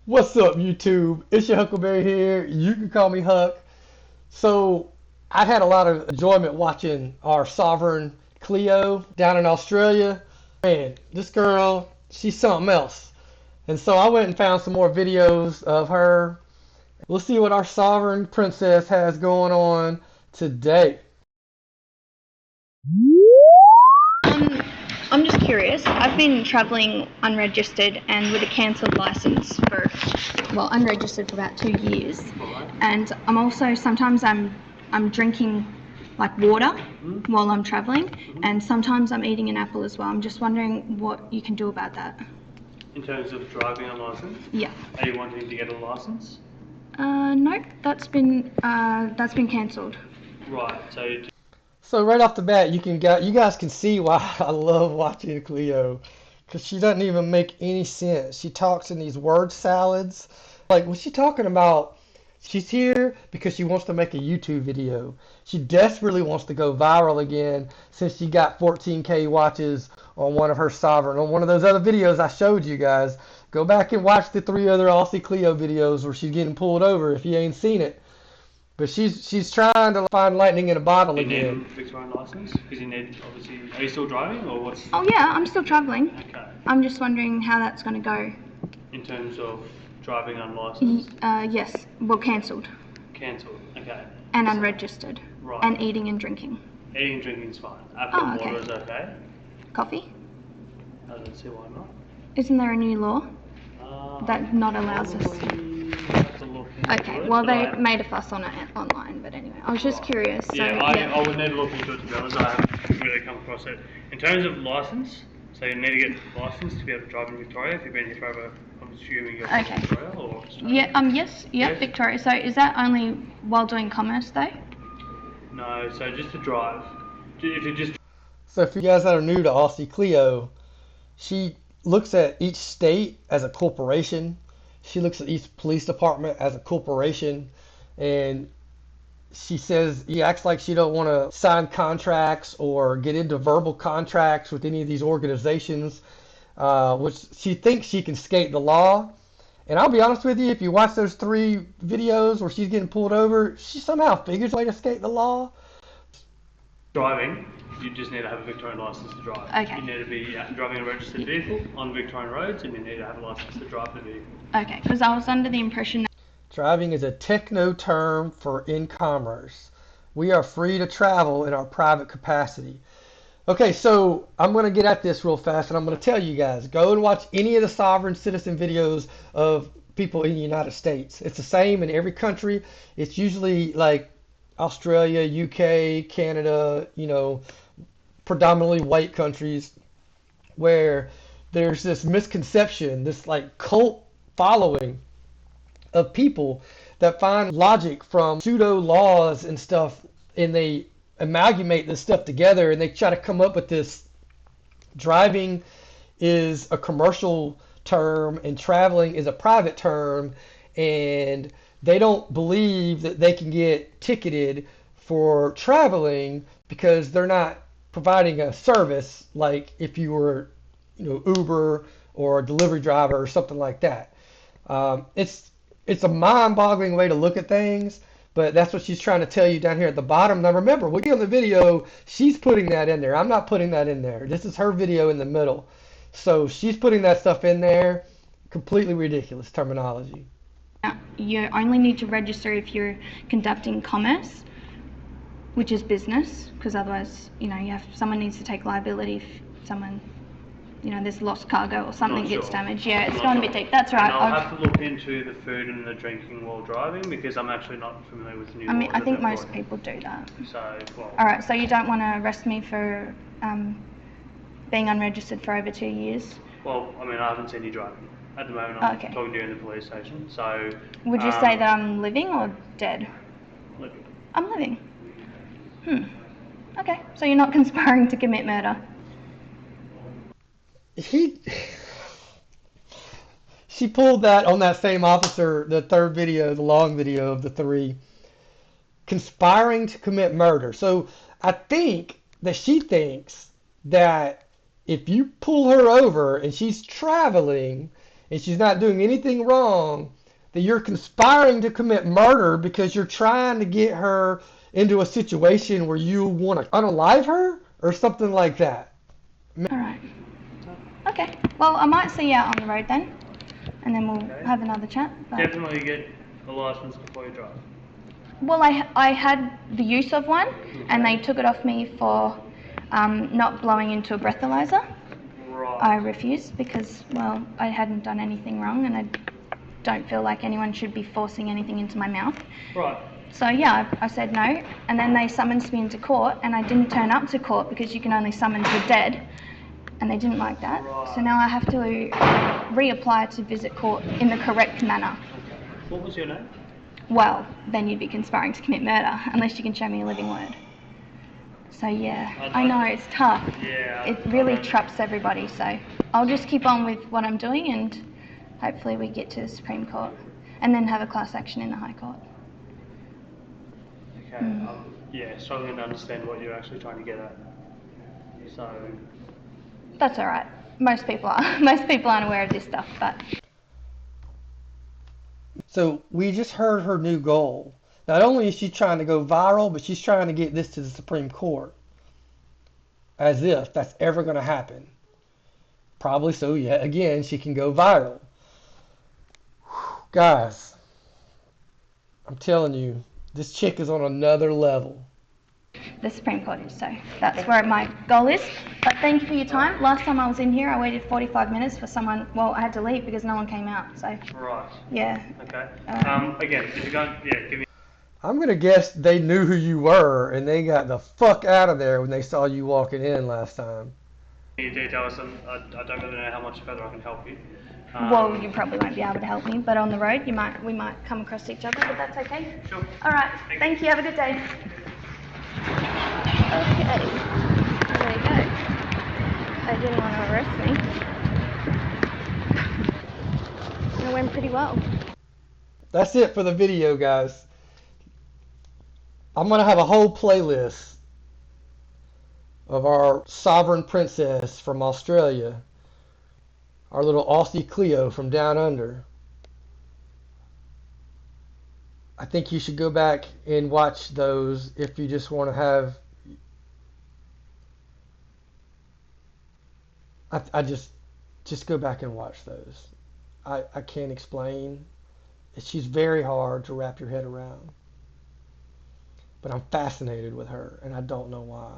What's up, YouTube? It's your Huckleberry here. You can call me Huck. So, I had a lot of enjoyment watching our sovereign Cleo down in Australia. Man, this girl, she's something else. And so I went and found some more videos of her. We'll see what our sovereign princess has going on today. Um, I'm just curious. I've been travelling unregistered and with a cancelled licence for, well, unregistered for about 2 years. And I'm also sometimes I'm drinking like water while I'm travelling, and sometimes I'm eating an apple as well. I'm just wondering what you can do about that. In terms of driving a license? Yeah. Are you wanting to get a license? Nope. That's been cancelled. Right. So right off the bat, you guys can see why I love watching Cleo, because she doesn't even make any sense. She talks in these word salads. Like, what's she talking about? She's here because she wants to make a YouTube video. She desperately wants to go viral again since she got 14K watches on one of her sovereign, on one of those other videos I showed you guys. Go back and watch the 3 other Aussie Cleo videos where she's getting pulled over if you ain't seen it. But she's trying to find lightning in a bottle again. Do you need a Victorian license? Because you need, obviously, are you still driving or what's? Oh yeah, I'm still travelling. Okay. I'm just wondering how that's going to go. In terms of driving unlicensed? Yes. Well, cancelled. Cancelled. Okay. And unregistered. Right. And eating and drinking. Eating and drinking is fine. Apple and okay. water is okay. Coffee? I don't see why not. Isn't there a new law that not allows us? Have to look into Okay, it, well but they made a fuss on it online, but anyway, I was just curious. So, Yeah, I would need to look into it, to be honest. I haven't really come across it. In terms of license, so you need to get licensed to be able to drive in Victoria. If you've been here for over, I'm assuming you're from Okay. Victoria or Australia? Yeah, yes, Victoria. So is that only while doing commerce though? No, so just to drive. If you just So if you guys that are new to Aussie Cleo, she looks at each state as a corporation. She looks at each police department as a corporation, and she says he acts like she don't want to sign contracts or get into verbal contracts with any of these organizations, which she thinks she can skate the law. And I'll be honest with you, if you watch those 3 videos where she's getting pulled over, she somehow figures a way to skate the law. driving, you just need to have a Victorian license to drive. Okay. You need to be driving a registered vehicle on Victorian roads, and you need to have a license to drive the vehicle. Okay, because I was under the impression that Driving is a techno term for in-commerce. We are free to travel in our private capacity. Okay, so I'm going to get at this real fast, and I'm going to tell you guys, go and watch any of the sovereign citizen videos of people in the United States. It's the same in every country. It's usually like Australia, UK, Canada, predominantly white countries, where there's this misconception, this like cult following of people that find logic from pseudo laws and stuff, and they amalgamate this stuff together, and they try to come up with this driving is a commercial term and traveling is a private term, and they don't believe that they can get ticketed for traveling because they're not providing a service like if you were Uber or a delivery driver or something like that. It's a mind-boggling way to look at things, but that's what she's trying to tell you down here at the bottom. Now remember, when you on the video, she's putting that in there. I'm not putting that in there. This is her video in the middle. So she's putting that stuff in there. Completely ridiculous terminology. you only need to register if you're conducting commerce, which is business, because otherwise, someone needs to take liability if someone, there's lost cargo or something Not gets sure. damaged. Yeah, it's Not going a sure. bit deep. That's right. And I'll have to look into the food and the drinking while driving, because I'm actually not familiar with the new laws I that think they've most brought. people do that. So, well, All right, so you don't want to arrest me for being unregistered for over 2 years? well, I haven't seen you driving. At the moment, I'm Okay. talking to you in the police station. So, Would you say that I'm living or dead? look, I'm living. Okay, so you're not conspiring to commit murder? She pulled that on that same officer, the 3rd video, the long video of the 3, conspiring to commit murder. So I think that she thinks that if you pull her over and she's traveling and she's not doing anything wrong, that you're conspiring to commit murder because you're trying to get her into a situation where you want to unalive her or something like that. All right. Okay. Well, I might see you out on the road then, and then we'll Okay. have another chat. But... Definitely get a license before you drive. Well, I had the use of one, and they took it off me for not blowing into a breathalyzer. Right. I refused because, well, I hadn't done anything wrong, and I don't feel like anyone should be forcing anything into my mouth. Right. So yeah, I said no, and then they summoned me into court, and I didn't turn up to court because you can only summon the dead, and they didn't like that. Right. So now I have to reapply to visit court in the correct manner. Okay. What was your name? Well, then you'd be conspiring to commit murder, unless you can show me a living word. So yeah, I know, it's tough. Yeah. It really traps everybody, so I'll just keep on with what I'm doing, and hopefully we get to the Supreme Court, and then have a class action in the High Court. Okay. Yeah, struggling to understand what you're actually trying to get at. So. That's alright. Most people are. Most people aren't aware of this stuff, but... So we just heard her new goal. Not only is she trying to go viral, but she's trying to get this to the Supreme Court. As if that's ever going to happen. Probably so, yet again, she can go viral. Guys, I'm telling you, this chick is on another level. The Supreme Court is, so that's where my goal is. But thank you for your time. Last time I was in here, I waited 45 minutes for someone. Well, I had to leave because no one came out. So Right. yeah. Okay. Again, if you're going, give me. I'm going to guess they knew who you were and they got the fuck out of there when they saw you walking in last time. Your details, and I don't really know how much further I can help you. Well, you probably won't be able to help me, but on the road, we might come across each other. But that's okay. Sure. All right. Thank you. Have a good day. Okay. Well, there you go. They didn't want to arrest me. It went pretty well. That's it for the video, guys. I'm going to have a whole playlist of our sovereign princess from Australia, our little Aussie Cleo from down under. I think you should go back and watch those if you just want to have... I just go back and watch those. I can't explain. She's very hard to wrap your head around. But I'm fascinated with her, and I don't know why.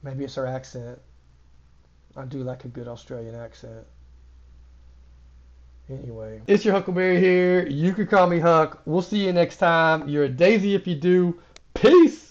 Maybe it's her accent. I do like a good Australian accent. Anyway, it's your Huckleberry here. You can call me Huck. We'll see you next time. You're a daisy if you do. Peace!